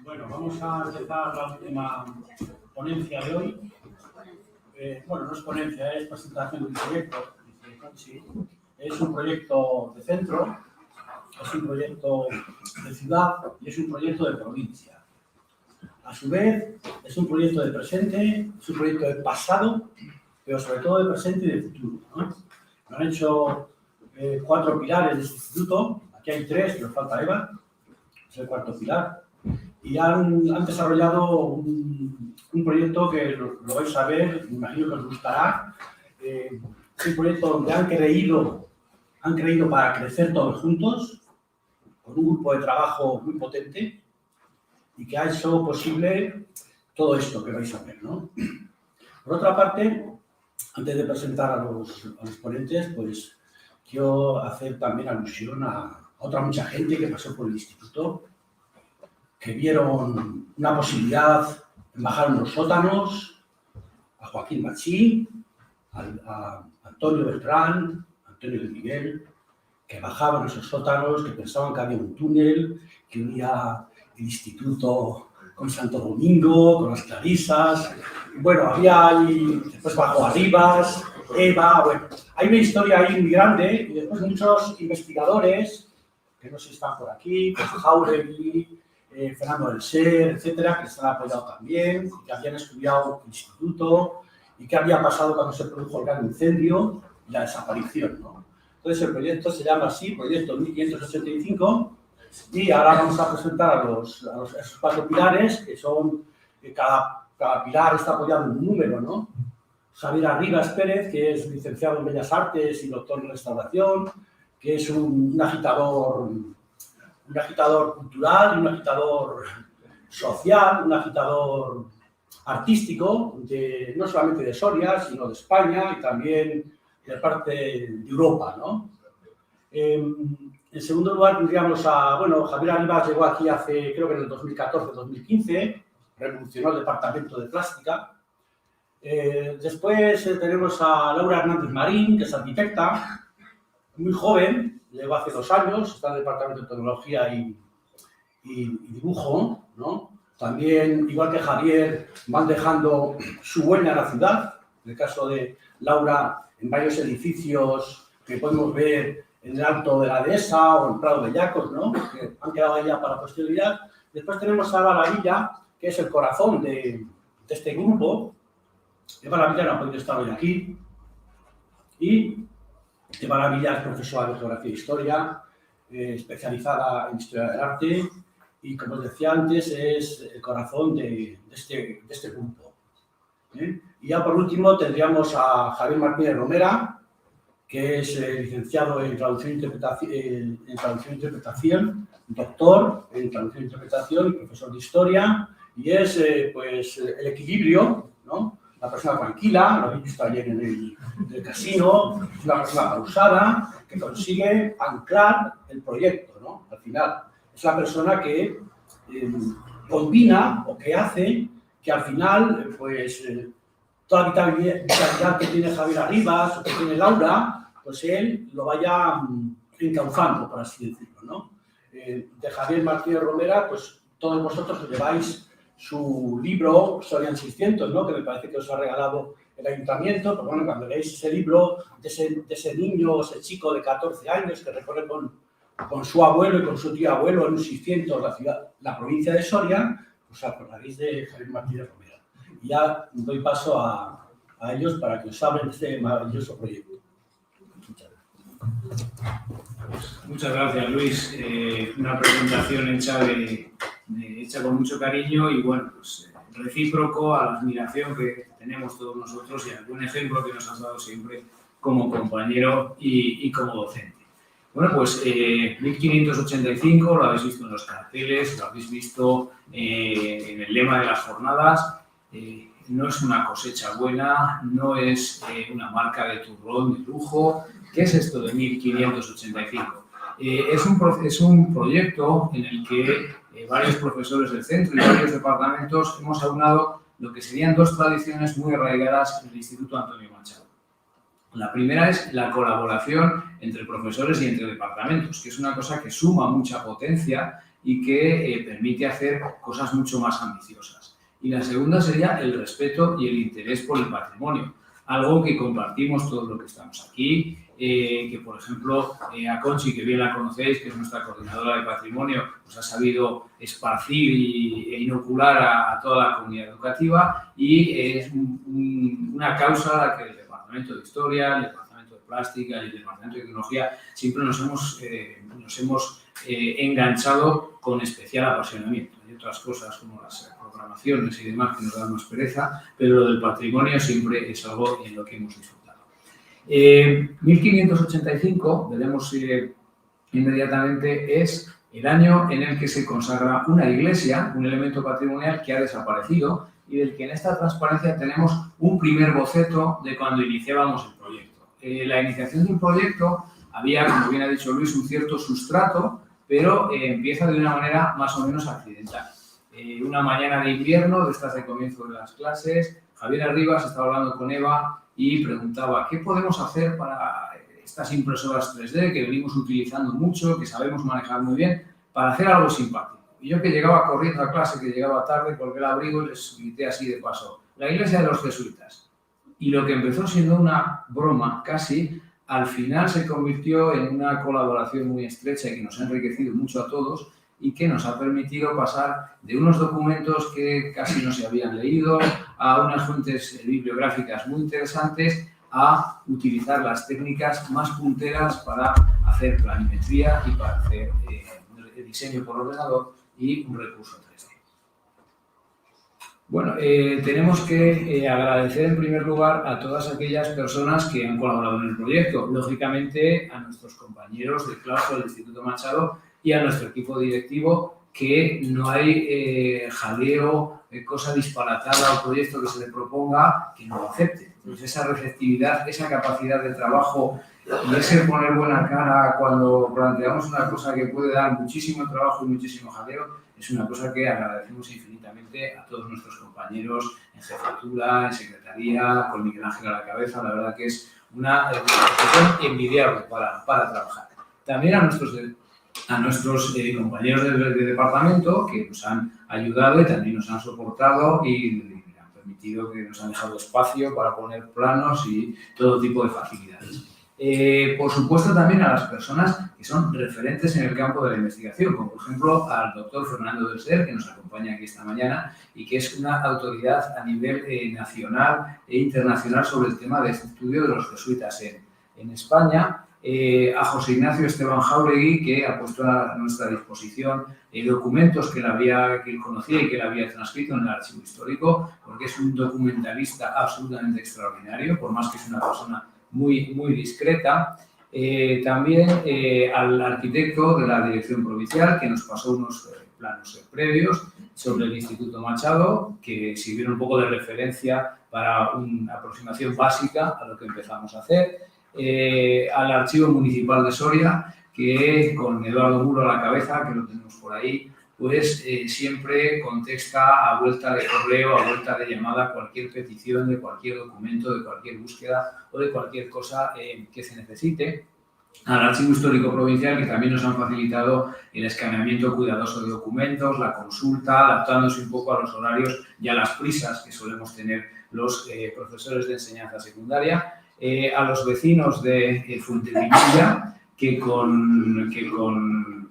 Bueno, vamos a empezar la última ponencia de hoy. Bueno, no es ponencia, es presentación de un proyecto. Sí. Es un proyecto de centro, es un proyecto de ciudad y es un proyecto de provincia. A su vez, es un proyecto de presente, es un proyecto de pasado, pero sobre todo de presente y de futuro, ¿no? Han hecho 4 pilares de este instituto. Aquí hay 3, pero falta Eva, es el 4º pilar. Y han desarrollado un proyecto que lo vais a ver, me imagino que os gustará. Es un proyecto donde han creído para crecer todos juntos, con un grupo de trabajo muy potente y que ha hecho posible todo esto que vais a ver, ¿no? Por otra parte, antes de presentar a los ponentes, pues quiero hacer también alusión a otra mucha gente que pasó por el instituto, que vieron una posibilidad en bajar unos sótanos, a Joaquín Machí, a Antonio Beltrán, a Antonio de Miguel, que bajaban esos sótanos, que pensaban que había un túnel, que unía el instituto con Santo Domingo, con las Clarisas. Bueno, había ahí, después bajó Arribas, Eva, bueno, hay una historia ahí muy grande y después muchos investigadores, que no sé si están por aquí, pues Jauregui, Fernando del Ser, etcétera, que están apoyados también, que habían estudiado el instituto y qué había pasado cuando se produjo el gran incendio y la desaparición, ¿no? Entonces el proyecto se llama así, Proyecto 1585, y ahora vamos a presentar a esos 4 pilares, que son, cada pilar está apoyado en un número, ¿no? Javier Arribas Pérez, que es licenciado en Bellas Artes y doctor en Restauración, que es un agitador cultural, un agitador social, un agitador artístico, no solamente de Soria, sino de España y también de parte de Europa, ¿no? En segundo lugar tendríamos Javier Arribas llegó aquí creo que en el 2014-2015, revolucionó el departamento de plástica. Después tenemos a Laura Hernández Marín, que es arquitecta, muy joven, llegó hace 2 años, está en el departamento de tecnología y dibujo, ¿no? También, igual que Javier, van dejando su huella en la ciudad. En el caso de Laura, en varios edificios que podemos ver en el Alto de la Dehesa o en Prado de Llacos, ¿no? Que han quedado allá para la posterioridad. Después tenemos a Eva Lavilla, que es el corazón de este grupo. Eva Lavilla no ha podido estar hoy aquí. Y Eva Lavilla es profesora de Geografía e Historia, especializada en Historia del Arte, y como os decía antes, es el corazón de este grupo. Y ya por último tendríamos a Javier Martínez Romera, que es licenciado en Traducción e Interpretación, doctor en Traducción e Interpretación y profesor de Historia, y es el equilibrio, ¿no? Una persona tranquila, lo habéis visto ayer en el casino, es una persona pausada, que consigue anclar el proyecto, ¿no? Al final, es la persona que combina o que hace que al final, toda la vitalidad que tiene Javier Arribas o que tiene Laura, pues él lo vaya encauzando, por así decirlo, ¿no? De Javier Martínez Romera, pues todos vosotros lleváis su libro Sorian 600, ¿no? Que me parece que os ha regalado el ayuntamiento, pero bueno, cuando leéis ese libro de ese niño o ese chico de 14 años que recorre con su abuelo y con su tío abuelo en un 600 la provincia de Soria, pues acordaréis de Javier Martínez Romera. Y ya doy paso a ellos para que os hablen de este maravilloso proyecto. Muchas gracias, Luis. Una presentación hecha con mucho cariño y, bueno, pues recíproco a la admiración que tenemos todos nosotros y al buen ejemplo que nos has dado siempre como compañero y como docente. Bueno, pues 1585 lo habéis visto en los carteles, lo habéis visto en el lema de las jornadas. No es una cosecha buena, no es una marca de turrón de lujo. ¿Qué es esto de 1585? Es un proyecto en el que varios profesores del centro y varios departamentos hemos aunado lo que serían 2 tradiciones muy arraigadas en el Instituto Antonio Machado. La primera es la colaboración entre profesores y entre departamentos, que es una cosa que suma mucha potencia y que permite hacer cosas mucho más ambiciosas. Y la segunda sería el respeto y el interés por el patrimonio, algo que compartimos todos los que estamos aquí, que por ejemplo a Conchi, que bien la conocéis, que es nuestra coordinadora de patrimonio, pues ha sabido esparcir e inocular a toda la comunidad educativa, y es una causa a la que el Departamento de Historia, el Departamento de Plástica y el Departamento de Tecnología siempre nos hemos enganchado con especial apasionamiento. Hay otras cosas como las programaciones y demás que nos dan más pereza, pero lo del patrimonio siempre es algo en lo que hemos disfrutado. 1585, veremos inmediatamente, es el año en el que se consagra una iglesia, un elemento patrimonial que ha desaparecido y del que en esta transparencia tenemos un primer boceto de cuando iniciábamos el proyecto. La iniciación de un proyecto había, como bien ha dicho Luis, un cierto sustrato, pero empieza de una manera más o menos accidental. Una mañana de invierno, de estas de comienzo de las clases, Javier Arribas estaba hablando con Eva y preguntaba ¿qué podemos hacer para estas impresoras 3D que venimos utilizando mucho, que sabemos manejar muy bien, para hacer algo simpático? Y yo, que llegaba corriendo a clase, que llegaba tarde, colgué el abrigo y les grité así de paso: la iglesia de los jesuitas. Y lo que empezó siendo una broma casi, al final se convirtió en una colaboración muy estrecha y que nos ha enriquecido mucho a todos y que nos ha permitido pasar de unos documentos que casi no se habían leído a unas fuentes bibliográficas muy interesantes, a utilizar las técnicas más punteras para hacer planimetría y para hacer diseño por ordenador y un recurso 3D. Bueno, tenemos que agradecer en primer lugar a todas aquellas personas que han colaborado en el proyecto. Lógicamente a nuestros compañeros de claustro del Instituto Machado y a nuestro equipo directivo, que no hay jaleo, cosa disparatada o proyecto que se le proponga que no lo acepte. Entonces esa receptividad, esa capacidad de trabajo y ese poner buena cara cuando planteamos una cosa que puede dar muchísimo trabajo y muchísimo jaleo, es una cosa que agradecemos infinitamente a todos nuestros compañeros en jefatura, en secretaría, con Miguel Ángel a la cabeza. La verdad que es una situación envidiable para trabajar. También a nuestros compañeros de departamento, que nos han ayudado y también nos han soportado y han permitido, que nos han dejado espacio para poner planos y todo tipo de facilidades. Por supuesto, también a las personas que son referentes en el campo de la investigación, como por ejemplo al doctor Fernando del Ser, que nos acompaña aquí esta mañana y que es una autoridad a nivel nacional e internacional sobre el tema de este estudio de los jesuitas en España. A José Ignacio Esteban Jauregui, que ha puesto a nuestra disposición documentos que él conocía y que él había transcrito en el archivo histórico, porque es un documentalista absolutamente extraordinario, por más que es una persona muy, muy discreta. También al arquitecto de la Dirección Provincial, que nos pasó unos planos previos sobre el Instituto Machado, que sirvieron un poco de referencia para una aproximación básica a lo que empezamos a hacer. Al Archivo Municipal de Soria, que con Eduardo Muro a la cabeza, que lo tenemos por ahí, pues siempre contesta a vuelta de correo, a vuelta de llamada, cualquier petición de cualquier documento, de cualquier búsqueda o de cualquier cosa que se necesite. Al Archivo Histórico Provincial, que también nos han facilitado el escaneamiento cuidadoso de documentos, la consulta, adaptándose un poco a los horarios y a las prisas que solemos tener los profesores de enseñanza secundaria. A los vecinos de Fuentepinilla, que con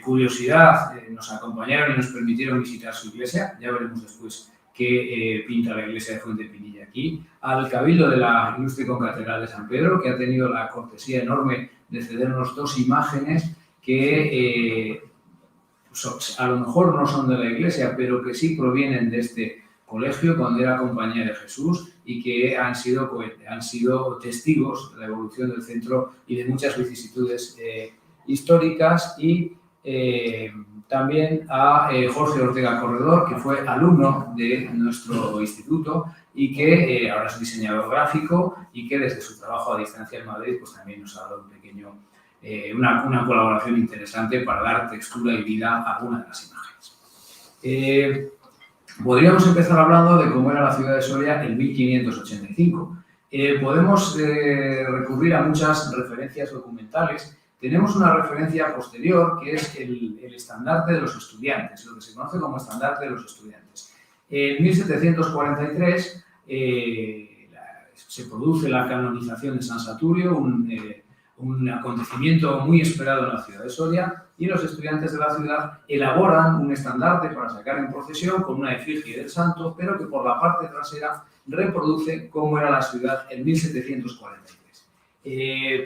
curiosidad nos acompañaron y nos permitieron visitar su iglesia. Ya veremos después qué pinta la iglesia de Fuentepinilla aquí. Al Cabildo de la Ilustre Concatedral de San Pedro, que ha tenido la cortesía enorme de cedernos dos imágenes que a lo mejor no son de la iglesia, pero que sí provienen de este colegio cuando era Compañía de Jesús, y que han sido testigos de la evolución del centro y de muchas vicisitudes históricas. Y también a Jorge Ortega Corredor, que fue alumno de nuestro instituto y que ahora es diseñador gráfico y que desde su trabajo a distancia en Madrid pues también nos ha dado una colaboración interesante para dar textura y vida a alguna de las imágenes. Podríamos empezar hablando de cómo era la ciudad de Soria en 1585. Podemos recurrir a muchas referencias documentales tenemos una referencia posterior que es el estandarte de los estudiantes, lo que se conoce como estandarte de los estudiantes. En 1743 se produce la canonización de San Saturio, un acontecimiento muy esperado en la ciudad de Soria, y los estudiantes de la ciudad elaboran un estandarte para sacar en procesión con una efigie del santo, pero que por la parte trasera reproduce cómo era la ciudad en 1743.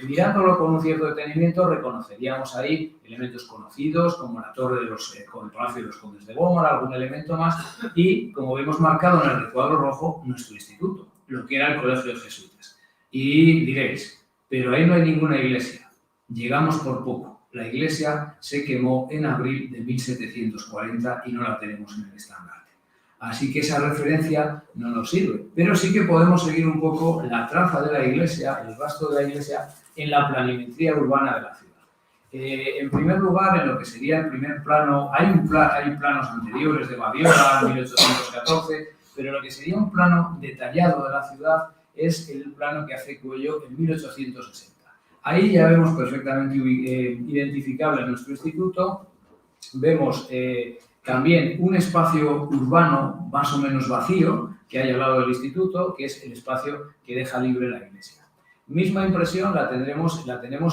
Mirándolo con un cierto detenimiento, reconoceríamos ahí elementos conocidos como la torre de con el Palacio de los Condes de Gómara, algún elemento más, y como vemos marcado en el recuadro rojo, nuestro instituto, lo que era el Colegio de Jesuitas. Y diréis, pero ahí no hay ninguna iglesia. Llegamos por poco. La iglesia se quemó en abril de 1740 y no la tenemos en el estandarte. Así que esa referencia no nos sirve. Pero sí que podemos seguir un poco la traza de la iglesia, el rastro de la iglesia, en la planimetría urbana de la ciudad. En primer lugar, en lo que sería el primer plano, hay planos anteriores de Badiola, 1814, pero lo que sería un plano detallado de la ciudad es el plano que hace Cuello en 1860. Ahí ya vemos perfectamente identificable nuestro instituto, vemos también un espacio urbano más o menos vacío que hay al lado del instituto, que es el espacio que deja libre la iglesia. Misma impresión la tenemos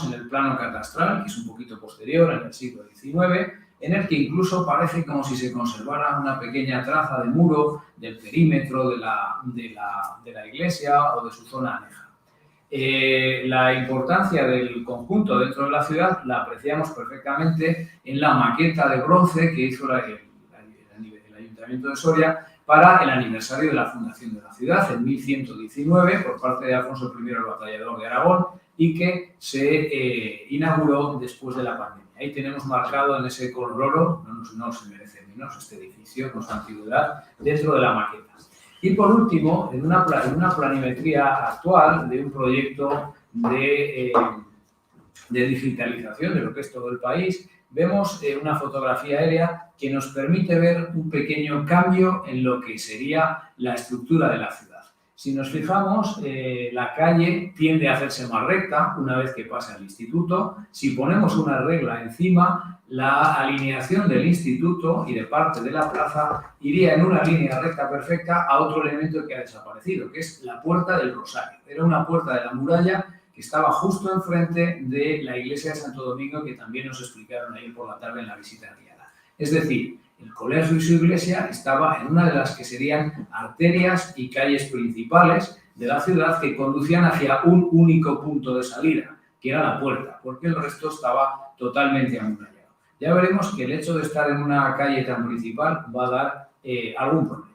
en el plano catastral, que es un poquito posterior, en el siglo XIX, en el que incluso parece como si se conservara una pequeña traza de muro del perímetro de la iglesia o de su zona aneja. La importancia del conjunto dentro de la ciudad la apreciamos perfectamente en la maqueta de bronce que hizo el Ayuntamiento de Soria para el aniversario de la fundación de la ciudad en 1119 por parte de Alfonso I el Batallador de Aragón y que se inauguró después de la pandemia. Ahí tenemos marcado en ese color oro, no se merece menos este edificio con su antigüedad, dentro de la maqueta. Y por último, en una planimetría actual de un proyecto de digitalización de lo que es todo el país, vemos una fotografía aérea que nos permite ver un pequeño cambio en lo que sería la estructura de la ciudad. Si nos fijamos, la calle tiende a hacerse más recta una vez que pasa al instituto. Si ponemos una regla encima, la alineación del instituto y de parte de la plaza iría en una línea recta perfecta a otro elemento que ha desaparecido, que es la Puerta del Rosario. Era una puerta de la muralla que estaba justo enfrente de la iglesia de Santo Domingo, que también nos explicaron ayer por la tarde en la visita guiada. Es decir, el colegio y su iglesia estaba en una de las que serían arterias y calles principales de la ciudad que conducían hacia un único punto de salida, que era la puerta, porque el resto estaba totalmente amurallado. Ya veremos que el hecho de estar en una calle tan principal va a dar algún problema.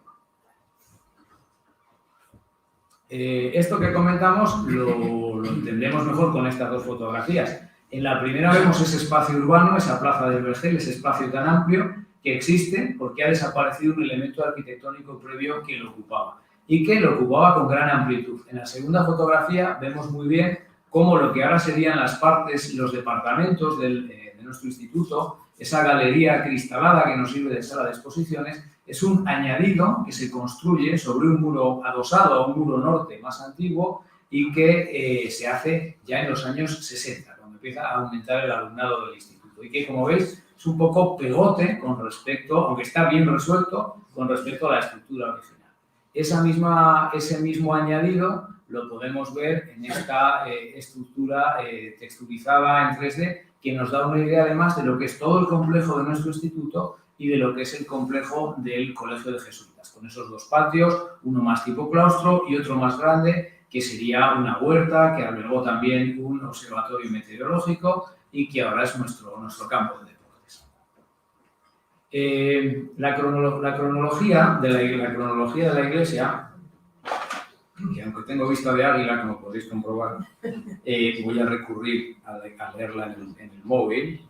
Esto que comentamos lo entendemos mejor con estas dos fotografías. En la primera vemos ese espacio urbano, esa plaza del Vergel, ese espacio tan amplio que existe porque ha desaparecido un elemento arquitectónico previo que lo ocupaba y que lo ocupaba con gran amplitud. En la segunda fotografía vemos muy bien cómo lo que ahora serían las partes, los departamentos de nuestro instituto, esa galería cristalada que nos sirve de sala de exposiciones, es un añadido que se construye sobre un muro adosado a un muro norte más antiguo y que se hace ya en los años 60, cuando empieza a aumentar el alumnado del instituto. Y que, como veis, es un poco pegote con respecto, aunque está bien resuelto, con respecto a la estructura original. Ese mismo añadido lo podemos ver en esta estructura texturizada en 3D, que nos da una idea además de lo que es todo el complejo de nuestro instituto y de lo que es el complejo del Colegio de Jesuitas, con esos dos patios, uno más tipo claustro y otro más grande, que sería una huerta, que albergó también un observatorio meteorológico y que ahora es nuestro campo de deportes. La cronología de la iglesia, que aunque tengo vista de águila, como podéis comprobar, voy a recurrir a leerla en el móvil,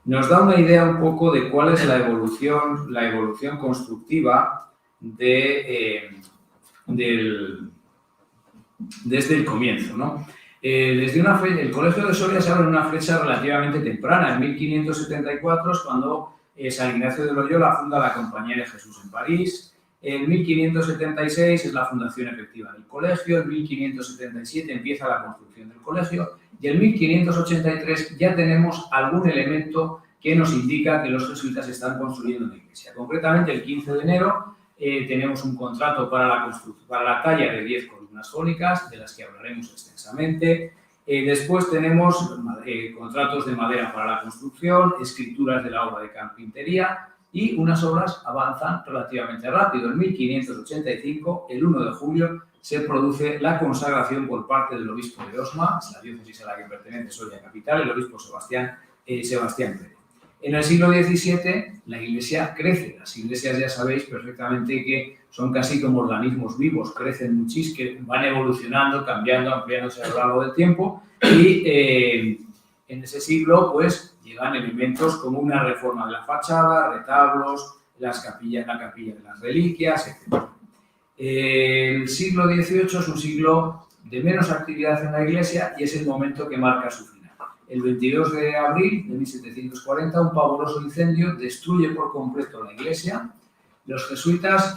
nos da una idea un poco de cuál es la evolución constructiva desde el comienzo, ¿no? El Colegio de Soria se abre en una fecha relativamente temprana, en 1574, cuando San Ignacio de Loyola funda la Compañía de Jesús en París. En 1576 es la fundación efectiva del colegio, en 1577 empieza la construcción del colegio y en 1583 ya tenemos algún elemento que nos indica que los jesuitas están construyendo una iglesia. Concretamente, el 15 de enero tenemos un contrato para la talla de 10 columnas jónicas, de las que hablaremos extensamente. Después tenemos contratos de madera para la construcción, escrituras de la obra de carpintería y unas obras avanzan relativamente rápido. En 1585, el 1 de julio, se produce la consagración por parte del obispo de Osma, es la diócesis a la que pertenece Soria capital, el obispo Sebastián Pérez. En el siglo XVII la Iglesia crece. Las iglesias ya sabéis perfectamente que son casi como organismos vivos, crecen muchísimo, que van evolucionando, cambiando, ampliándose a lo largo del tiempo y en ese siglo pues llegan elementos como una reforma de la fachada, retablos, la capilla de las reliquias, etc. El siglo XVIII es un siglo de menos actividad en la Iglesia y es el momento que marca su final. El 22 de abril de 1740, un pavoroso incendio destruye por completo la iglesia. Los jesuitas,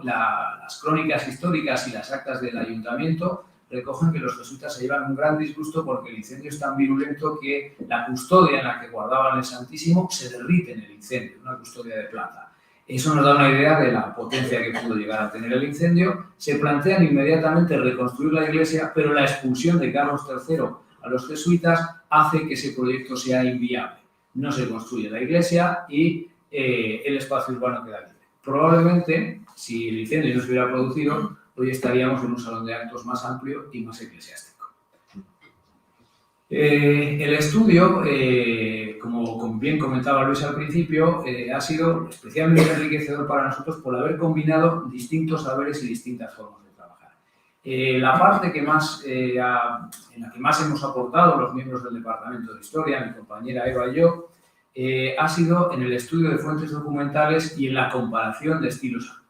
las crónicas históricas y las actas del ayuntamiento recogen que los jesuitas se llevan un gran disgusto porque el incendio es tan virulento que la custodia en la que guardaban el Santísimo se derrite en el incendio, una custodia de plata. Eso nos da una idea de la potencia que pudo llegar a tener el incendio. Se plantean inmediatamente reconstruir la iglesia, pero la expulsión de Carlos III a los jesuitas hace que ese proyecto sea inviable. No se construye la iglesia y el espacio urbano queda libre. Probablemente, si el incendio no se hubiera producido, hoy estaríamos en un salón de actos más amplio y más eclesiástico. El estudio, como bien comentaba Luis al principio, ha sido especialmente enriquecedor para nosotros por haber combinado distintos saberes y distintas formas de trabajar. La parte en la que más hemos aportado los miembros del Departamento de Historia, mi compañera Eva y yo, ha sido en el estudio de fuentes documentales y en la comparación de estilos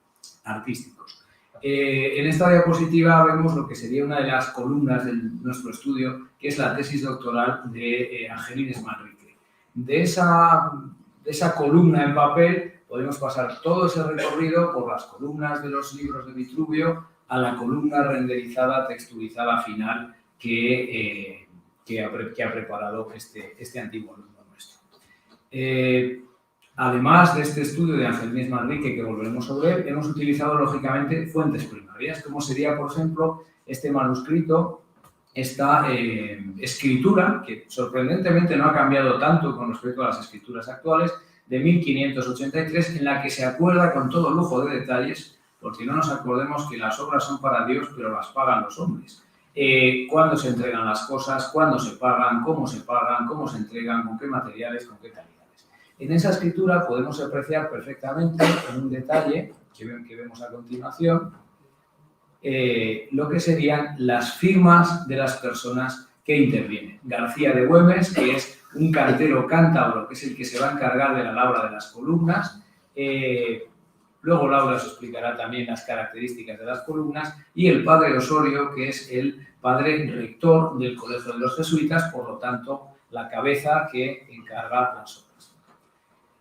artísticos. En esta diapositiva vemos lo que sería una de las columnas de nuestro estudio, que es la tesis doctoral de Angelines Manrique. De esa columna en papel podemos pasar todo ese recorrido por las columnas de los libros de Vitruvio a la columna renderizada, texturizada final que ha preparado este antiguo alumno nuestro. Además de este estudio de Angelines Manrique, que volveremos a ver, hemos utilizado, lógicamente, fuentes primarias, como sería, por ejemplo, este manuscrito, esta escritura, que sorprendentemente no ha cambiado tanto con respecto a las escrituras actuales, de 1583, en la que se acuerda con todo lujo de detalles, porque no nos acordemos que las obras son para Dios, pero las pagan los hombres. Cuándo se entregan las cosas, cuándo se pagan, cómo se entregan, con qué materiales, con qué calidades. En esa escritura podemos apreciar perfectamente, en un detalle que vemos a continuación, lo que serían las firmas de las personas que intervienen. García de Güemes, que es un cantero cántabro, que es el que se va a encargar de la labra de las columnas. Luego Laura os explicará también las características de las columnas. Y el padre Osorio, que es el padre rector del Colegio de los Jesuitas, por lo tanto, la cabeza que encarga las obras.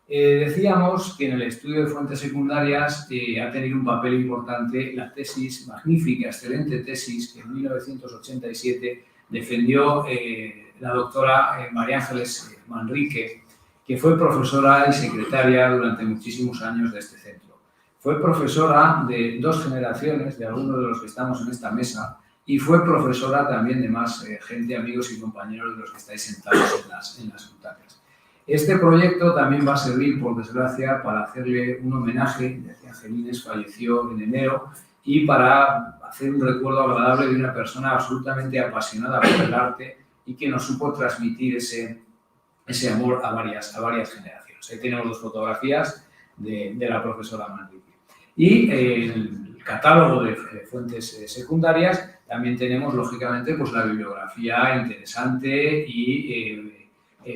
Decíamos que en el estudio de fuentes secundarias ha tenido un papel importante la tesis, magnífica, excelente tesis, que en 1987 defendió la doctora María Ángeles Manrique, que fue profesora y secretaria durante muchísimos años de este centro. Fue profesora de 2 generaciones, de algunos de los que estamos en esta mesa, y fue profesora también de más gente, amigos y compañeros de los que estáis sentados en las butacas. Este proyecto también va a servir, por desgracia, para hacerle un homenaje, ya que Angelines falleció en enero, y para hacer un recuerdo agradable de una persona absolutamente apasionada por el arte y que nos supo transmitir ese amor a varias generaciones. Ahí tenemos 2 fotografías de la profesora Manrique. Y el catálogo de fuentes secundarias también tenemos, lógicamente, pues la bibliografía interesante y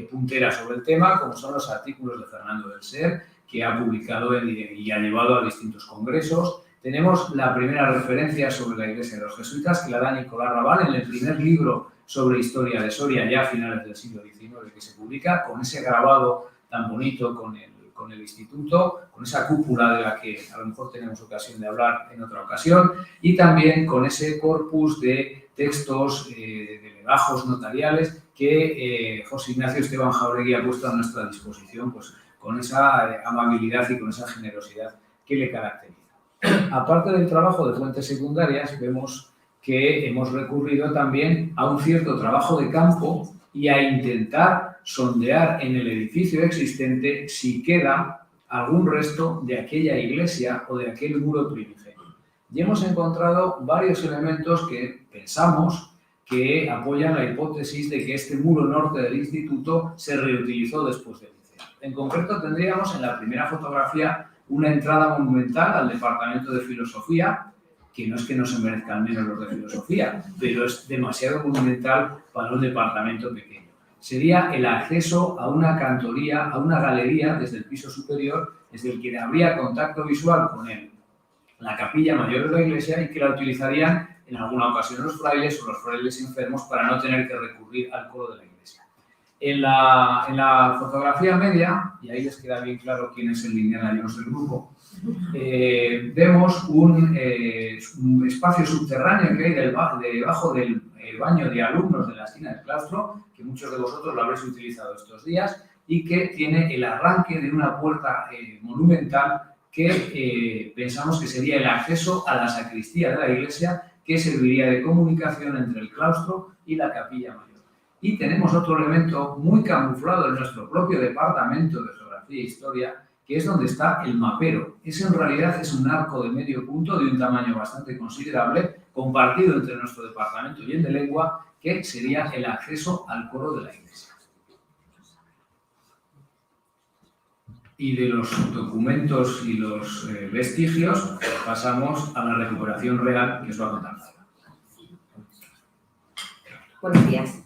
puntera sobre el tema, como son los artículos de Fernando del Ser, que ha publicado y ha llevado a distintos congresos. Tenemos la primera referencia sobre la Iglesia de los Jesuitas, que la da Nicolás Raval en el primer libro sobre historia de Soria, ya a finales del siglo XIX, que se publica, con ese grabado tan bonito, con con el instituto, con esa cúpula de la que a lo mejor tenemos ocasión de hablar en otra ocasión, y también con ese corpus de textos, de legajos notariales que José Ignacio Esteban Jauregui ha puesto a nuestra disposición, pues con esa amabilidad y con esa generosidad que le caracteriza. Aparte del trabajo de fuentes secundarias, vemos que hemos recurrido también a un cierto trabajo de campo y a intentar sondear en el edificio existente si queda algún resto de aquella iglesia o de aquel muro primigenio. Y hemos encontrado varios elementos que pensamos que apoyan la hipótesis de que este muro norte del instituto se reutilizó después del incendio. En concreto, tendríamos en la primera fotografía una entrada monumental al departamento de filosofía, que no es que no se merezcan menos los de filosofía, pero es demasiado monumental para un departamento pequeño. Sería el acceso a una cantoría, a una galería desde el piso superior, desde el que habría contacto visual con la capilla mayor de la iglesia y que la utilizarían en alguna ocasión los frailes o los frailes enfermos para no tener que recurrir al coro de la iglesia. En la fotografía media, y ahí les queda bien claro quién es el Indiana Jones del grupo, vemos un espacio subterráneo que hay debajo del baño de alumnos de la esquina del claustro, que muchos de vosotros lo habréis utilizado estos días, y que tiene el arranque de una puerta monumental que pensamos que sería el acceso a la sacristía de la iglesia, que serviría de comunicación entre el claustro y la capilla mayor. Y tenemos otro elemento muy camuflado en nuestro propio departamento de Geografía e Historia, que es donde está el mapero. Ese en realidad es un arco de medio punto de un tamaño bastante considerable, compartido entre nuestro departamento y el de lengua, que sería el acceso al coro de la iglesia. Y de los documentos y los vestigios pasamos a la recuperación real, que os va a contar. Buenos días.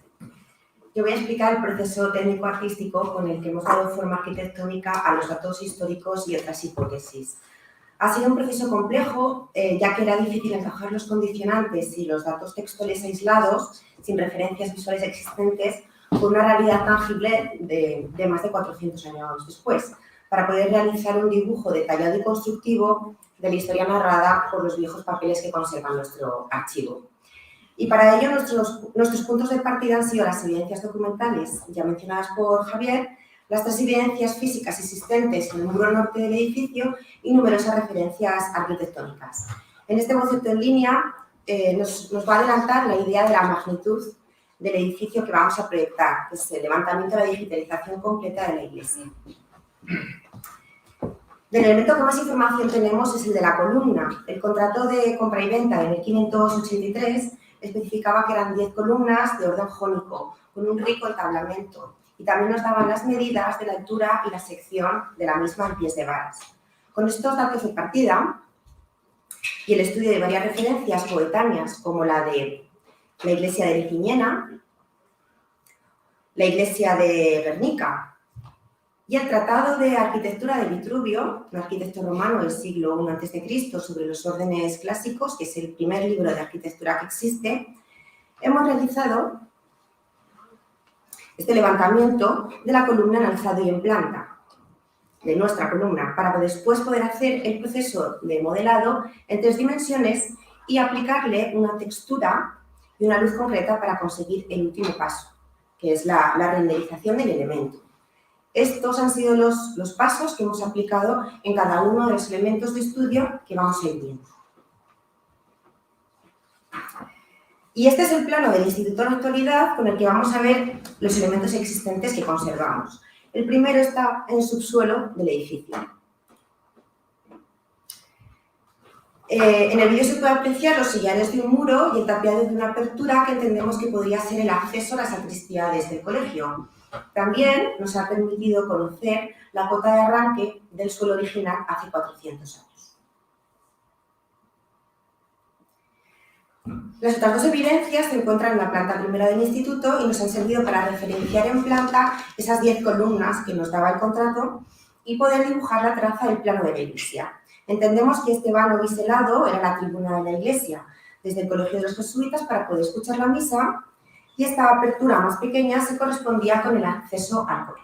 Yo voy a explicar el proceso técnico-artístico con el que hemos dado forma arquitectónica a los datos históricos y otras hipótesis. Ha sido un proceso complejo, ya que era difícil encajar los condicionantes y los datos textuales aislados, sin referencias visuales existentes, con una realidad tangible de más de 400 años después, para poder realizar un dibujo detallado y constructivo de la historia narrada por los viejos papeles que conserva nuestro archivo. Y para ello nuestros puntos de partida han sido las evidencias documentales ya mencionadas por Javier, las 3 evidencias físicas existentes en el muro norte del edificio y numerosas referencias arquitectónicas. En este boceto en línea nos va a adelantar la idea de la magnitud del edificio que vamos a proyectar, que es el levantamiento de la digitalización completa de la iglesia. Del elemento que más información tenemos es el de la columna. El contrato de compra y venta de 1583 especificaba que eran 10 columnas de orden jónico, con un rico entablamento, y también nos daban las medidas de la altura y la sección de la misma en pies de varas. Con estos datos de partida y el estudio de varias referencias coetáneas, como la de la iglesia de Liquiñena, la iglesia de Guernica y el Tratado de Arquitectura de Vitruvio, un arquitecto romano del siglo I a.C., sobre los órdenes clásicos, que es el primer libro de arquitectura que existe, hemos realizado este levantamiento de la columna en alzado y en planta, de nuestra columna, para después poder hacer el proceso de modelado en 3 dimensiones y aplicarle una textura y una luz concreta para conseguir el último paso, que es la renderización del elemento. Estos han sido los pasos que hemos aplicado en cada uno de los elementos de estudio que vamos a ir viendo. Y este es el plano del Instituto en la actualidad con el que vamos a ver los elementos existentes que conservamos. El primero está en el subsuelo del edificio. En el vídeo se puede apreciar los sillares de un muro y el tapiado de una apertura que entendemos que podría ser el acceso a la sacristía desde el colegio. También nos ha permitido conocer la cota de arranque del suelo original hace 400 años. Las otras 2 evidencias se encuentran en la planta primera del instituto y nos han servido para referenciar en planta esas 10 columnas que nos daba el contrato y poder dibujar la traza del plano de la iglesia. Entendemos que este vano biselado era la tribuna de la iglesia, desde el colegio de los jesuitas para poder escuchar la misa, y esta apertura más pequeña se correspondía con el acceso al coro.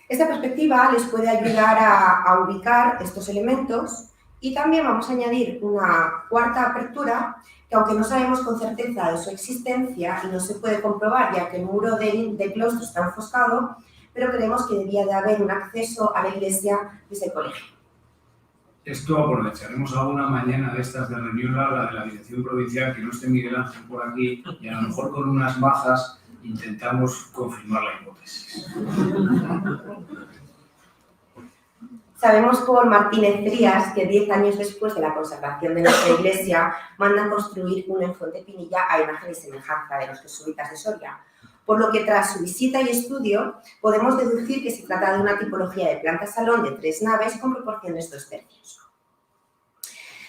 Esta perspectiva les puede ayudar a ubicar estos elementos y también vamos a añadir una cuarta apertura que, aunque no sabemos con certeza de su existencia y no se puede comprobar ya que el muro del claustro está enfoscado, pero creemos que debía de haber un acceso a la iglesia desde el colegio. Esto aprovecharemos alguna mañana de estas de reunión larga de la Dirección Provincial, que no esté Miguel Ángel por aquí, y a lo mejor con unas bajas intentamos confirmar la hipótesis. Sabemos por Martínez Frías que 10 años después de la consagración de nuestra iglesia mandan construir una en Fuentepinilla a imagen y semejanza de los jesuitas de Soria, por lo que tras su visita y estudio podemos deducir que se trata de una tipología de planta-salón de 3 naves con proporciones 2 tercios.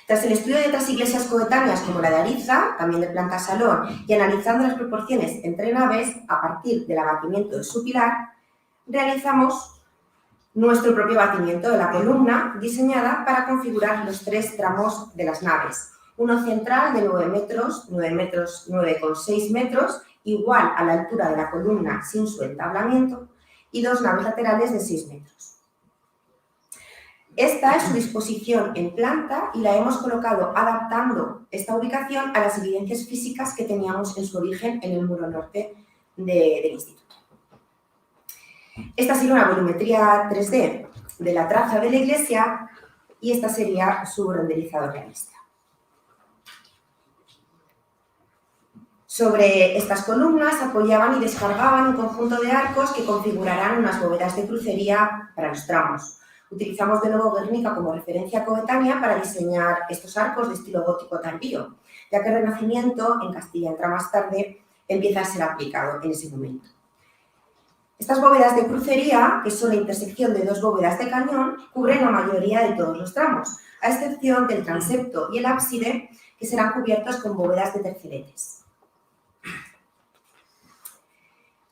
Tras el estudio de otras iglesias coetáneas como la de Ariza, también de planta-salón, y analizando las proporciones entre naves a partir del abatimiento de su pilar, realizamos nuestro propio abatimiento de la columna diseñada para configurar los 3 tramos de las naves. Uno central de 9 metros, 9,6 metros, igual a la altura de la columna sin su entablamiento, y 2 naves laterales de 6 metros. Esta es su disposición en planta y la hemos colocado adaptando esta ubicación a las evidencias físicas que teníamos en su origen en el muro norte del instituto. Esta sería una volumetría 3D de la traza de la iglesia y esta sería su renderizado realista. Sobre estas columnas apoyaban y descargaban un conjunto de arcos que configurarán unas bóvedas de crucería para los tramos. Utilizamos de nuevo Guernica como referencia coetánea para diseñar estos arcos de estilo gótico tardío, ya que el Renacimiento en Castilla entra más tarde, empieza a ser aplicado en ese momento. Estas bóvedas de crucería, que son la intersección de 2 bóvedas de cañón, cubren la mayoría de todos los tramos, a excepción del transepto y el ábside, que serán cubiertos con bóvedas de terceletes.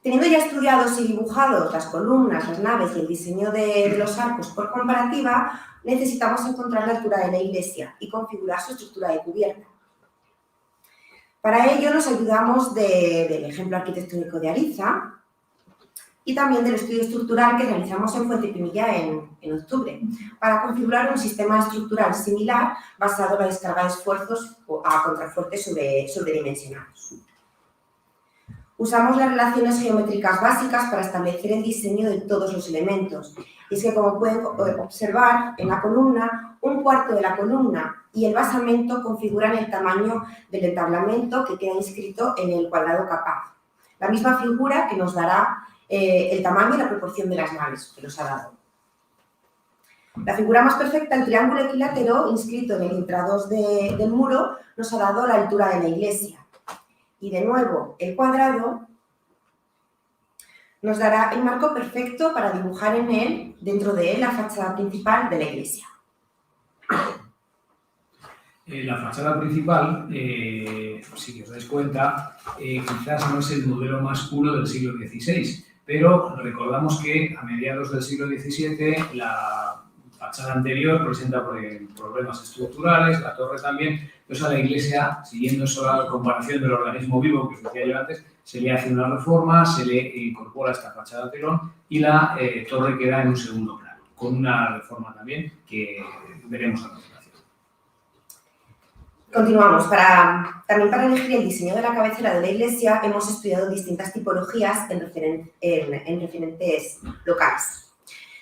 Teniendo ya estudiados y dibujados las columnas, las naves y el diseño de los arcos por comparativa, necesitamos encontrar la altura de la iglesia y configurar su estructura de cubierta. Para ello nos ayudamos del ejemplo arquitectónico de Ariza y también del estudio estructural que realizamos en Fuentepinilla en octubre, para configurar un sistema estructural similar basado en la descarga de esfuerzos a contrafuertes sobredimensionados. Usamos las relaciones geométricas básicas para establecer el diseño de todos los elementos. Y es que, como pueden observar en la columna, un cuarto de la columna y el basamento configuran el tamaño del entablamento que queda inscrito en el cuadrado capaz. La misma figura que nos dará el tamaño y la proporción de las naves que nos ha dado. La figura más perfecta, el triángulo equilátero, inscrito en el intradós del muro, nos ha dado la altura de la iglesia. Y de nuevo, el cuadrado nos dará el marco perfecto para dibujar en él, dentro de él, la fachada principal de la iglesia. La fachada principal, si os dais cuenta, quizás no es el modelo más puro del siglo XVI, pero recordamos que a mediados del siglo XVII la fachada anterior presenta problemas estructurales, la torre también. Entonces a la iglesia, siguiendo esa comparación del organismo vivo que os decía yo antes, se le hace una reforma, se le incorpora esta fachada telón y la torre queda en un segundo plano, con una reforma también que veremos a continuación. Continuamos. También para elegir el diseño de la cabecera de la iglesia hemos estudiado distintas tipologías en referentes locales,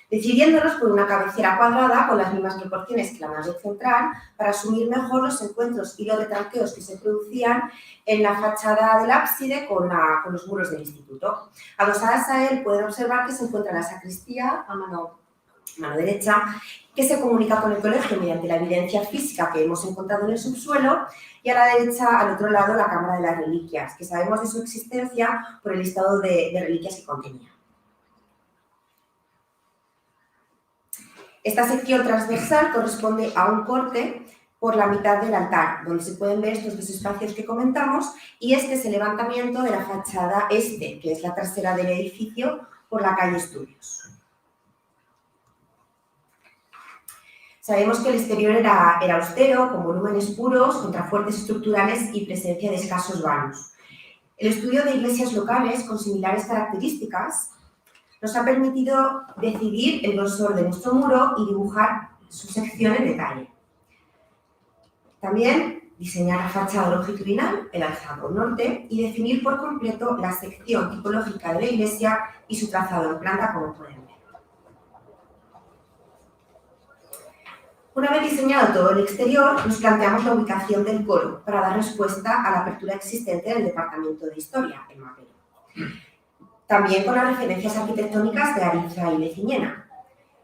decidiéndonos por una cabecera cuadrada con las mismas proporciones que la nave central para asumir mejor los encuentros y los retranqueos que se producían en la fachada del ábside con los muros del instituto. Adosadas a él pueden observar que se encuentra la sacristía a mano derecha, que se comunica con el colegio mediante la evidencia física que hemos encontrado en el subsuelo, y a la derecha, al otro lado, la cámara de las reliquias, que sabemos de su existencia por el listado de reliquias que contenía. Esta sección transversal corresponde a un corte por la mitad del altar, donde se pueden ver estos 2 espacios que comentamos, y este es el levantamiento de la fachada este, que es la trasera del edificio, por la calle Estudios. Sabemos que el exterior era austero, con volúmenes puros, contrafuertes estructurales y presencia de escasos vanos. El estudio de iglesias locales con similares características nos ha permitido decidir el grosor de nuestro muro y dibujar su sección en detalle. También diseñar la fachada longitudinal, el alzado norte, y definir por completo la sección tipológica de la iglesia y su trazado en planta, como pueden ver. Una vez diseñado todo el exterior, nos planteamos la ubicación del coro para dar respuesta a la apertura existente en el Departamento de Historia, el mapero. También con las referencias arquitectónicas de Ariza y de Ciñena.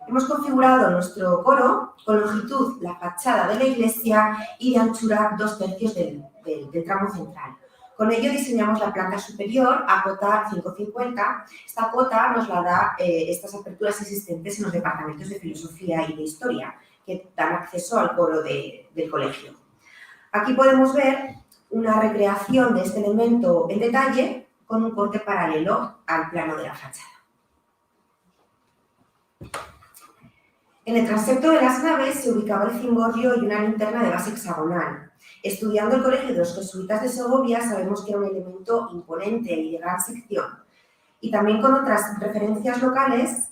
Hemos configurado nuestro coro con longitud la fachada de la iglesia y de anchura 2/3 del tramo central. Con ello diseñamos la planta superior a cota 5,50. Esta cota nos la da estas aperturas existentes en los departamentos de Filosofía y de Historia, que dan acceso al coro del colegio. Aquí podemos ver una recreación de este elemento en detalle con un corte paralelo al plano de la fachada. En el transepto de las naves se ubicaba el cimborrio y una linterna de base hexagonal. Estudiando el Colegio de los Jesuitas de Segovia sabemos que era un elemento imponente y de gran sección, y también con otras referencias locales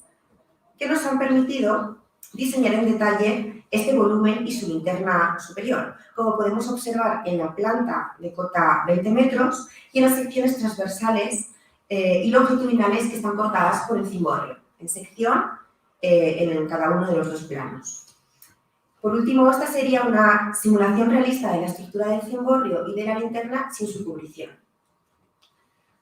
que nos han permitido diseñar en detalle este volumen y su linterna superior, como podemos observar en la planta de cota 20 metros y en las secciones transversales y longitudinales que están cortadas por el cimborrio, en sección en cada uno de los dos planos. Por último, esta sería una simulación realista de la estructura del cimborrio y de la linterna sin su cubrición.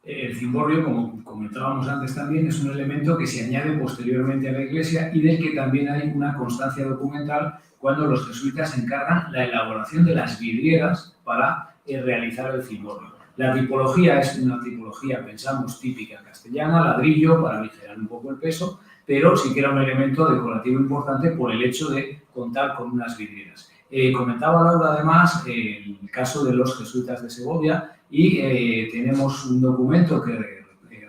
El cimborrio, como comentábamos antes también, es un elemento que se añade posteriormente a la iglesia y del que también hay una constancia documental cuando los jesuitas encargan la elaboración de las vidrieras para realizar el cimborrio. La tipología es una tipología, pensamos, típica castellana, ladrillo, para aligerar un poco el peso, pero sí que era un elemento decorativo importante por el hecho de contar con unas vidrieras. Comentaba Laura además el caso de los jesuitas de Segovia y tenemos un documento que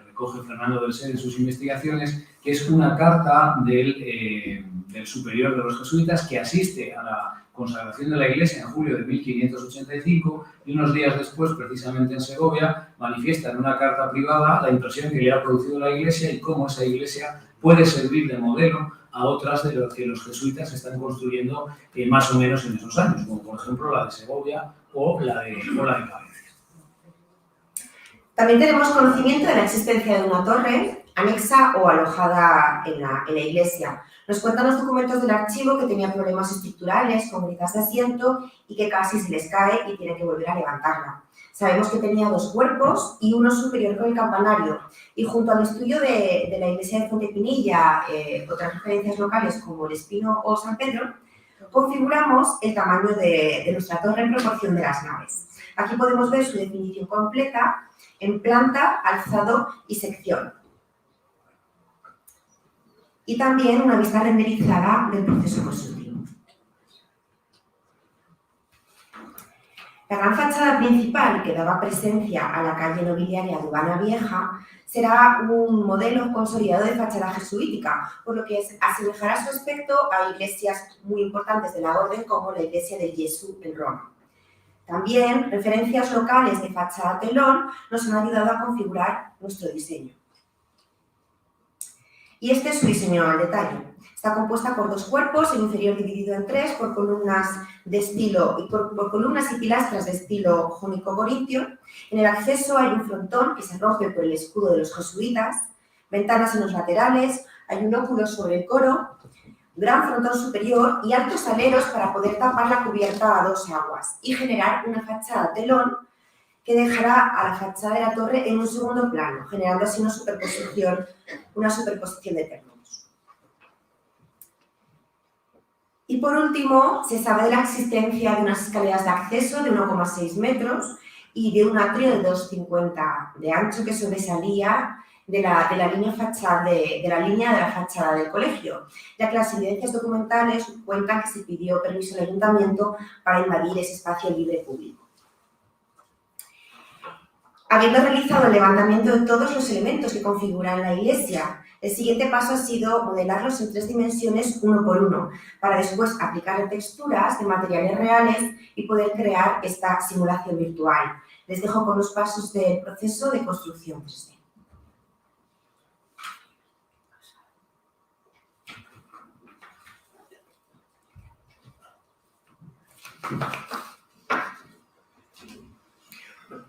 recoge Fernando del Ser en sus investigaciones, que es una carta del superior de los jesuitas que asiste a la consagración de la iglesia en julio de 1585 y unos días después, precisamente en Segovia, manifiesta en una carta privada la impresión que le ha producido la iglesia y cómo esa iglesia puede servir de modelo a otras de las que los jesuitas están construyendo más o menos en esos años, como por ejemplo la de Segovia o la de Valencia. También tenemos conocimiento de la existencia de una torre anexa o alojada en la iglesia. Nos cuentan los documentos del archivo que tenía problemas estructurales con grietas de asiento y que casi se les cae y tienen que volver a levantarla. Sabemos que tenía dos cuerpos y uno superior con el campanario. Y junto al estudio de la iglesia de Fontepinilla, otras referencias locales como el Espino o San Pedro, configuramos el tamaño de nuestra torre en proporción de las naves. Aquí podemos ver su definición completa en planta, alzado y sección. Y también una vista renderizada del proceso constructivo. La gran fachada principal que daba presencia a la calle nobiliaria de Habana Vieja será un modelo consolidado de fachada jesuítica, por lo que asemejará su aspecto a iglesias muy importantes de la orden como la iglesia del Gesù en Roma. También referencias locales de fachada telón nos han ayudado a configurar nuestro diseño. Y este es su diseño al detalle. Está compuesta por dos cuerpos, el inferior dividido en tres por columnas por columnas y pilastras de estilo jónico-corintio. En el acceso hay un frontón que se rompe por el escudo de los jesuitas, ventanas en los laterales, hay un óculo sobre el coro, gran frontón superior y altos aleros para poder tapar la cubierta a dos aguas y generar una fachada telón que dejará a la fachada de la torre en un segundo plano, generando así una superposición de términos. Y por último, se sabe de la existencia de unas escaleras de acceso de 1,6 metros y de un atrio de 2,50 de ancho que sobresalía de la línea de la fachada del colegio, ya que las evidencias documentales cuentan que se pidió permiso al ayuntamiento para invadir ese espacio libre público. Habiendo realizado el levantamiento de todos los elementos que configuran la iglesia, el siguiente paso ha sido modelarlos en 3 dimensiones uno por uno, para después aplicar texturas de materiales reales y poder crear esta simulación virtual. Les dejo con los pasos del proceso de construcción 3D.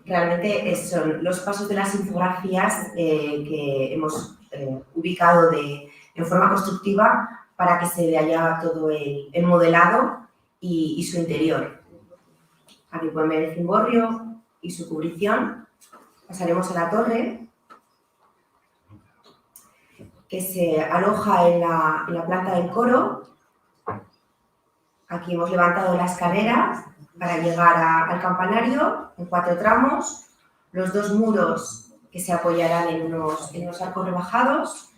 Realmente son los pasos de las infografías que hemos ubicado en forma constructiva para que se vea ya todo el modelado y su interior. Aquí pueden ver el cimborrio y su cubrición. Pasaremos a la torre, que se aloja en la planta del coro. Aquí hemos levantado la escalera para llegar al campanario en 4 tramos, los 2 muros que se apoyarán en unos arcos rebajados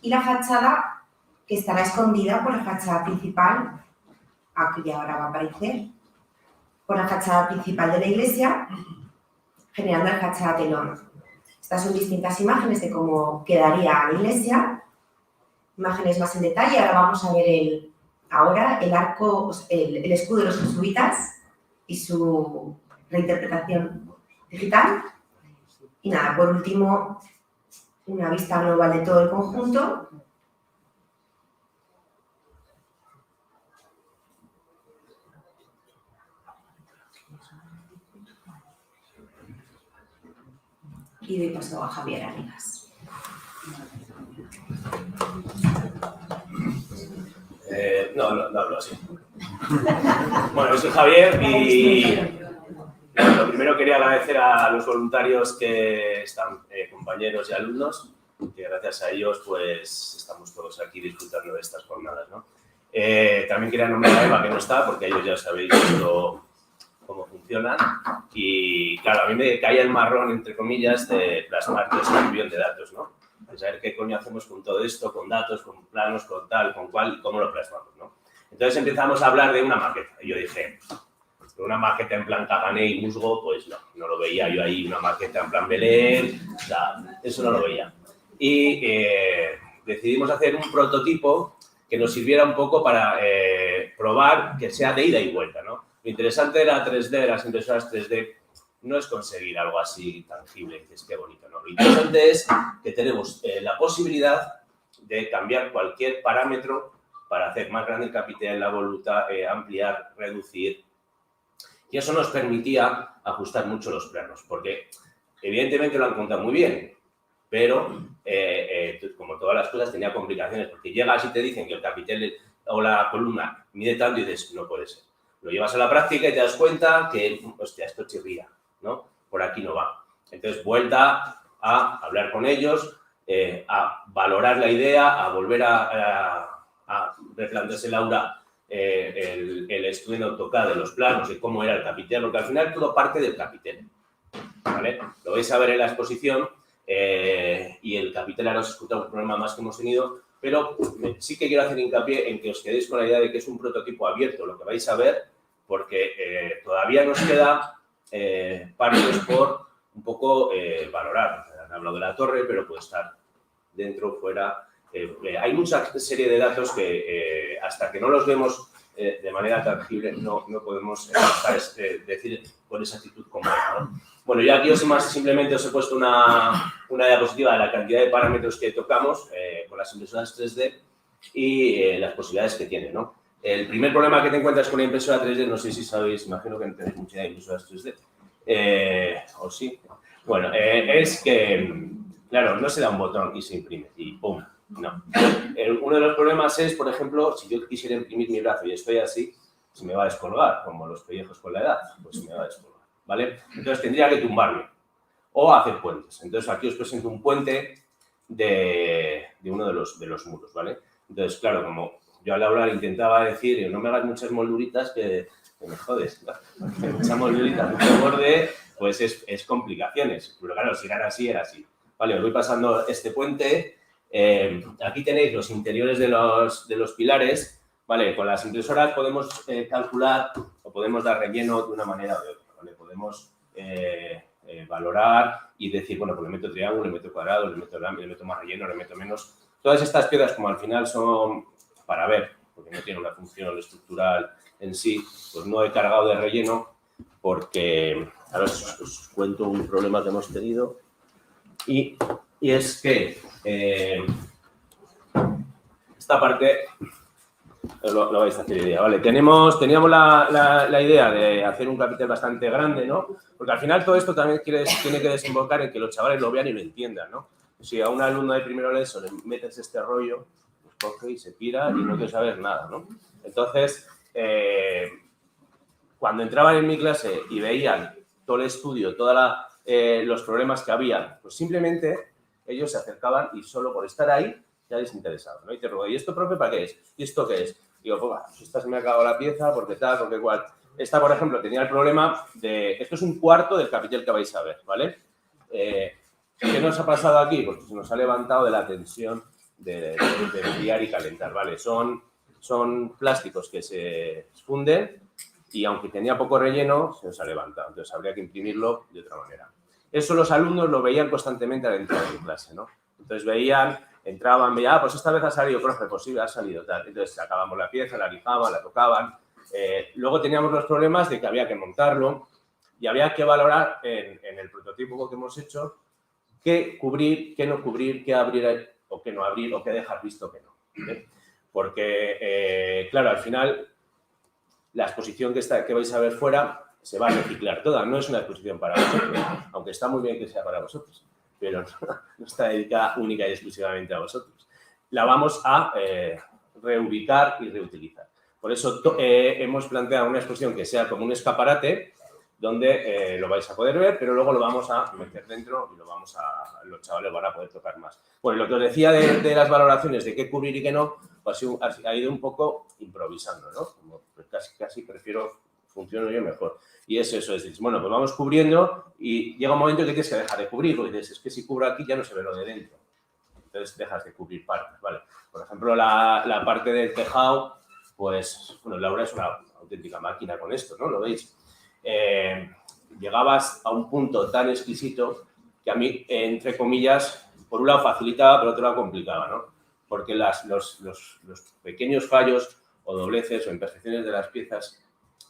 y la fachada que estará escondida por la fachada principal, aquí ahora va a aparecer, por la fachada principal de la iglesia, generando la fachada telón. Estas son distintas imágenes de cómo quedaría la iglesia, imágenes más en detalle. Ahora vamos a ver el arco, el escudo de los jesuitas y su reinterpretación digital. Y nada, por último, una vista global de todo el conjunto. Y doy paso a Javier Arribas. No hablo así. Bueno, yo soy Javier y lo primero quería agradecer a los voluntarios que están, compañeros y alumnos, que gracias a ellos pues estamos todos aquí disfrutando de estas jornadas, ¿no? También quería nombrar a Eva, que no está, porque ellos ya sabéis cómo funcionan. Y claro, a mí me caía el marrón, entre comillas, de plasmar todo este millón de datos, ¿no? De saber qué coño hacemos con todo esto, con datos, con planos, con tal, con cual, y cómo lo plasmamos, ¿no? Entonces empezamos a hablar de una maqueta. Y yo dije, una maqueta en plan Cagané y Musgo, pues no lo veía yo ahí, una maqueta en plan Belén, o sea, eso no lo veía. Y decidimos hacer un prototipo que nos sirviera un poco para probar que sea de ida y vuelta, ¿no? Lo interesante de la 3D, de las impresoras 3D, no es conseguir algo así tangible, que es que bonito, ¿no? Lo interesante es que tenemos la posibilidad de cambiar cualquier parámetro para hacer más grande el capitel, la voluta, ampliar, reducir. Y eso nos permitía ajustar mucho los planos, porque evidentemente lo han contado muy bien, pero como todas las cosas tenía complicaciones, porque llegas y te dicen que el capitel o la columna mide tanto y dices, no puede ser. Lo llevas a la práctica y te das cuenta que, hostia, esto chirría, ¿no? Por aquí no va. Entonces, vuelta a hablar con ellos, a valorar la idea, a volver a replantearse Laura el estudio en AutoCAD de los planos, de cómo era el capitel, porque al final todo parte del capitel, ¿vale? Lo vais a ver en la exposición y el capitel ahora os he escuchado un problema más que hemos tenido, pero sí que quiero hacer hincapié en que os quedéis con la idea de que es un prototipo abierto, lo que vais a ver, porque todavía nos queda partes por un poco valorar. Han hablado de la torre, pero puede estar dentro, fuera. Hay mucha serie de datos que hasta que no los vemos de manera tangible no podemos decir con exactitud cómo era, ¿no? Bueno, yo aquí simplemente os he puesto una diapositiva de la cantidad de parámetros que tocamos con las impresoras 3D y las posibilidades que tienen, ¿no? El primer problema que te encuentras con la impresora 3D, no sé si sabéis, imagino que no tenéis mucha idea de impresoras 3D, o sí. Bueno, es que, claro, no se da un botón y se imprime y ¡pum! No. Uno de los problemas es, por ejemplo, si yo quisiera imprimir mi brazo y estoy así, se me va a descolgar, como los pellejos con la edad, pues se me va a descolgar, ¿vale? Entonces tendría que tumbarme o hacer puentes. Entonces aquí os presento un puente de uno de los muros, ¿vale? Entonces, claro, como yo al hablar intentaba decir, no me hagas muchas molduritas que me jodes, ¿no? Muchas molduritas, mucho borde, pues es complicaciones. Pero claro, si era así. Vale, os voy pasando este puente. Aquí tenéis los interiores de los pilares, ¿vale? Con las impresoras podemos calcular o podemos dar relleno de una manera o de otra, ¿vale? Podemos valorar y decir, bueno, pues le meto triángulo, le meto cuadrado, le meto más relleno, le meto menos. Todas estas piedras, como al final son para ver, porque no tienen una función estructural en sí, pues no he cargado de relleno porque, a ver, os cuento un problema que hemos tenido y es que esta parte Lo vais a hacer idea, ¿vale? Teníamos la idea de hacer un capitel bastante grande, ¿no? Porque al final todo esto también tiene que desembocar en que los chavales lo vean y lo entiendan, ¿no? Si a un alumno de primero de eso le metes este rollo, pues coge y se tira y no quiere saber nada, ¿no? Entonces, cuando entraban en mi clase y veían todo el estudio, todos los problemas que había, pues simplemente ellos se acercaban y solo por estar ahí ya les interesaba, ¿no? Y te pregunto, ¿y esto, profe, para qué es? ¿Y esto qué es? Digo, pues esta se me ha acabado la pieza, porque tal, porque cual. Esta, por ejemplo, tenía el problema de... Esto es un cuarto del capitel que vais a ver, ¿vale? ¿Qué nos ha pasado aquí? Pues se nos ha levantado de la tensión de enfriar y calentar, ¿vale? Son plásticos que se funden y aunque tenía poco relleno, se nos ha levantado. Entonces habría que imprimirlo de otra manera. Eso los alumnos lo veían constantemente al entrar en clase, ¿no? Entonces entraban, veían, pues esta vez ha salido, profe, pues sí, ha salido, tal. Entonces sacábamos la pieza, la lijaban, la tocaban. Luego teníamos los problemas de que había que montarlo y había que valorar en el prototipo que hemos hecho qué cubrir, qué no cubrir, qué abrir o qué no abrir o qué dejar visto que no. ¿Vale? Porque, claro, al final la exposición que vais a ver fuera se va a reciclar toda, no es una exposición para vosotros, aunque está muy bien que sea para vosotros, pero no está dedicada única y exclusivamente a vosotros. La vamos a reubicar y reutilizar. Por eso hemos planteado una exposición que sea como un escaparate, donde lo vais a poder ver, pero luego lo vamos a meter dentro y los chavales van a poder tocar más. Bueno, lo que os decía de las valoraciones de qué cubrir y qué no, pues ha ido un poco improvisando, ¿no? Como casi prefiero, funciono yo mejor. Y es eso, es decir, bueno, pues vamos cubriendo y llega un momento que tienes que dejar de cubrir, porque dices, es que si cubro aquí ya no se ve lo de dentro. Entonces dejas de cubrir partes, ¿vale? Por ejemplo, la parte del tejado, pues, bueno, Laura es una auténtica máquina con esto, ¿no? ¿Lo veis? Llegabas a un punto tan exquisito que a mí, entre comillas, por un lado facilitaba, por otro lado complicaba, ¿no? Porque los pequeños fallos o dobleces o imperfecciones de las piezas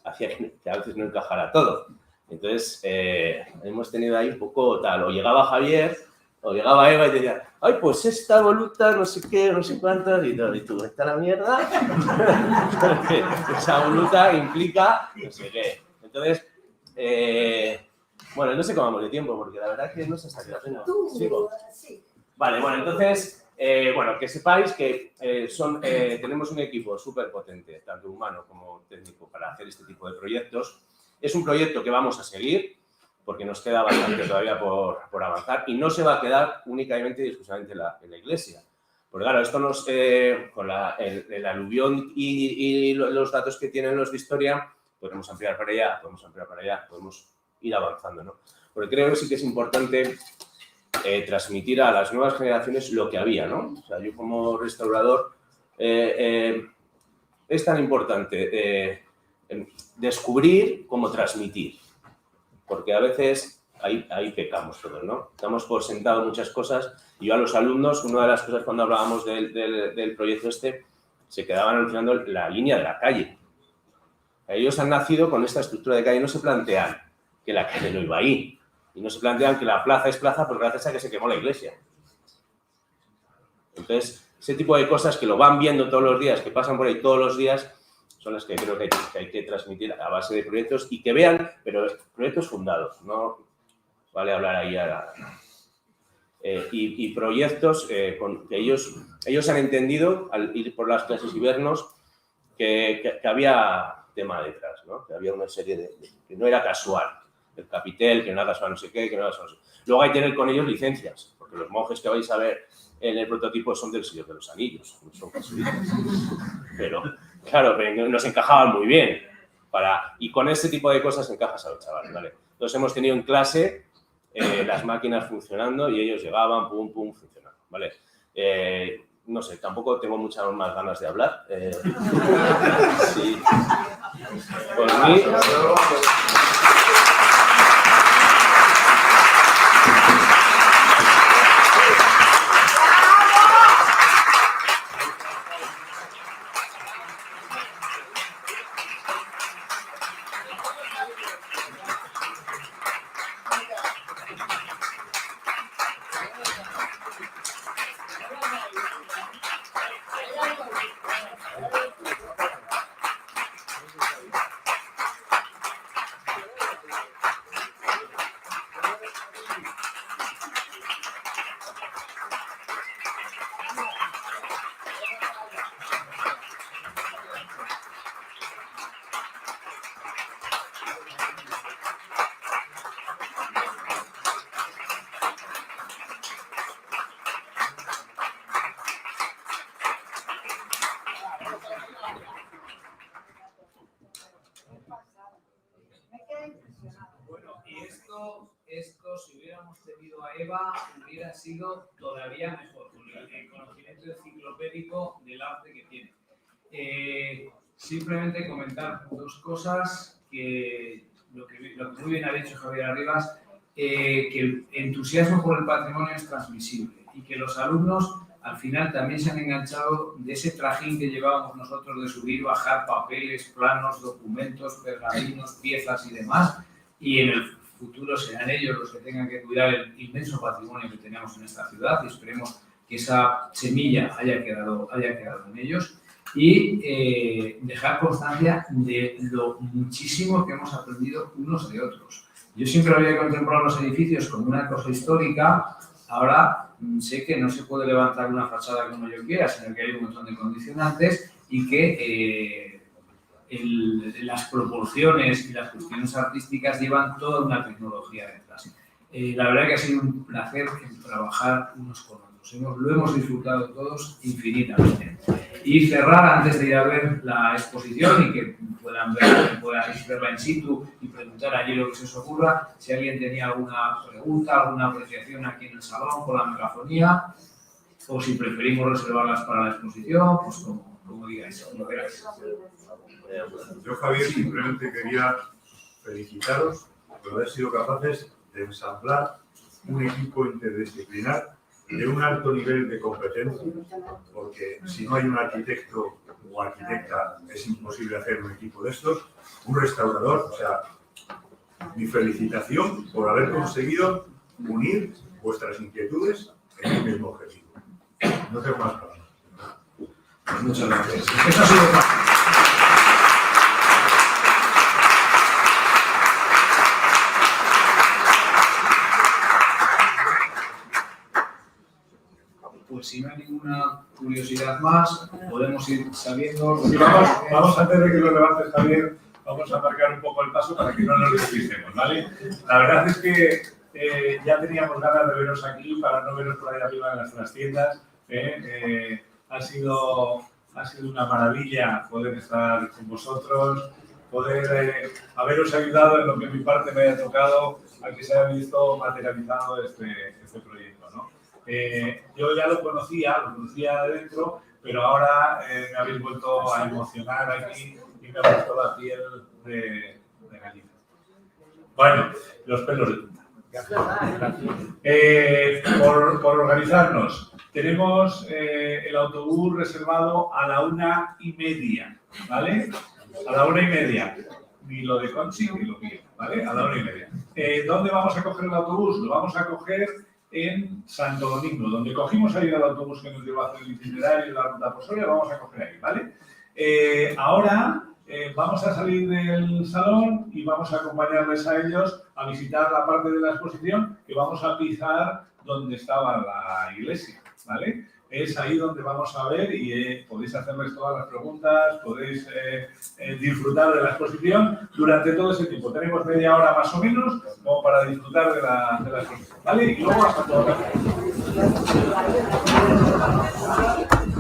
hacían que a veces no encajara todo. Entonces, hemos tenido ahí un poco tal, o llegaba Javier o llegaba Eva y te decía, ay, pues esta voluta, no sé qué, no sé cuántas, y tú, ¿está la mierda? Esa voluta implica no sé qué. Entonces, bueno, no sé cómo vamos de tiempo, porque la verdad es que no sé hasta qué hora tengo. ¿Sigo? Sí. Vale, bueno, entonces, bueno, que sepáis que tenemos un equipo súper potente, tanto humano como técnico, para hacer este tipo de proyectos. Es un proyecto que vamos a seguir, porque nos queda bastante todavía por avanzar, y no se va a quedar únicamente y exclusivamente en la iglesia. Porque claro, esto con el aluvión y los datos que tienen los de historia, podemos ampliar para allá, podemos ir avanzando, ¿no? Porque creo que sí que es importante transmitir a las nuevas generaciones lo que había, ¿no? O sea, yo como restaurador es tan importante descubrir como transmitir, porque a veces ahí pecamos todos, ¿no? Damos por sentado muchas cosas y yo a los alumnos, una de las cosas cuando hablábamos del proyecto se quedaban alucinando la línea de la calle. Ellos han nacido con esta estructura de calle, no se plantean que la calle no iba ahí. Y no se plantean que la plaza es plaza porque gracias a que se quemó la iglesia. Entonces, ese tipo de cosas que lo van viendo todos los días, que pasan por ahí todos los días, son las que creo que hay que transmitir a base de proyectos y que vean, pero proyectos fundados, no vale hablar ahí ahora. Y proyectos que ellos han entendido al ir por las clases y vernos que había tema detrás, ¿no? Que había una serie que no era casual. El capitel, que no era casual no sé qué, que no era casual no sé qué. Luego hay que tener con ellos licencias, porque los monjes que vais a ver en el prototipo son del Señor de los Anillos, no son jesuitas. Pero, claro, nos encajaban muy bien. Y con este tipo de cosas encajas a los chavales, ¿vale? Entonces hemos tenido en clase las máquinas funcionando y ellos llegaban, pum, pum, funcionando, ¿vale? No sé, tampoco tengo muchas más ganas de hablar. Sí. Por mí... Bueno, y esto si hubiéramos tenido a Eva, hubiera sido todavía mejor, con el conocimiento enciclopédico del arte que tiene. Simplemente comentar dos cosas, que lo que muy bien ha dicho Javier Arribas, que el entusiasmo por el patrimonio es transmisible y que los alumnos al final también se han enganchado de ese trajín que llevábamos nosotros de subir, bajar papeles, planos, documentos, pergaminos, piezas y demás, y en el futuro serán ellos los que tengan que cuidar el inmenso patrimonio que tenemos en esta ciudad, y esperemos que esa semilla haya quedado en ellos, y dejar constancia de lo muchísimo que hemos aprendido unos de otros. Yo siempre había contemplado los edificios como una cosa histórica. Ahora sé que no se puede levantar una fachada como yo quiera, sino que hay un montón de condicionantes y que las proporciones y las cuestiones artísticas llevan toda una tecnología detrás. La verdad que ha sido un placer trabajar unos con otros. Lo hemos disfrutado todos infinitamente. Y cerrar, antes de ir a ver la exposición y que puedan verla in situ y preguntar allí lo que se os ocurra, si alguien tenía alguna pregunta, alguna apreciación aquí en el salón con la megafonía, o si preferimos reservarlas para la exposición, pues como digáis, como queráis. Yo, Javier, simplemente quería felicitaros por haber sido capaces de ensamblar un equipo interdisciplinar de un alto nivel de competencia, porque si no hay un arquitecto o arquitecta es imposible hacer un equipo de estos, un restaurador. O sea, mi felicitación por haber conseguido unir vuestras inquietudes en el mismo objetivo. No tengo más palabras. Muchas gracias. Eso ha sido fácil. Pues si no hay ninguna curiosidad más, podemos ir sabiendo. Sí, vamos antes de que lo levantes, Javier, vamos a marcar un poco el paso para que no nos despisemos, ¿vale? La verdad es que ya teníamos ganas de veros aquí, para no veros por ahí arriba en las trastiendas. Ha sido una maravilla poder estar con vosotros, poder haberos ayudado en lo que en mi parte me haya tocado a que se haya visto materializado este proyecto, ¿no? Yo ya lo conocía de dentro, pero ahora me habéis vuelto a emocionar aquí y me ha puesto la piel de gallina. Bueno, los pelos de punta. Por organizarnos, tenemos el autobús reservado a la 1:30, ¿vale? A la 1:30. Ni lo de Conchi ni lo mío, ¿vale? A la 1:30. ¿Dónde vamos a coger el autobús? Lo vamos a coger en Santo Domingo, donde cogimos ayer el autobús que nos llevó a hacer el itinerario de la ruta por Soria, lo vamos a coger ahí, ¿vale? Ahora vamos a salir del salón y vamos a acompañarles a ellos a visitar la parte de la exposición que vamos a pisar donde estaba la iglesia, ¿vale? Es ahí donde vamos a ver y podéis hacerles todas las preguntas, podéis disfrutar de la exposición durante todo ese tiempo. Tenemos media hora más o menos como para disfrutar de la exposición, ¿vale? Y luego hasta todo.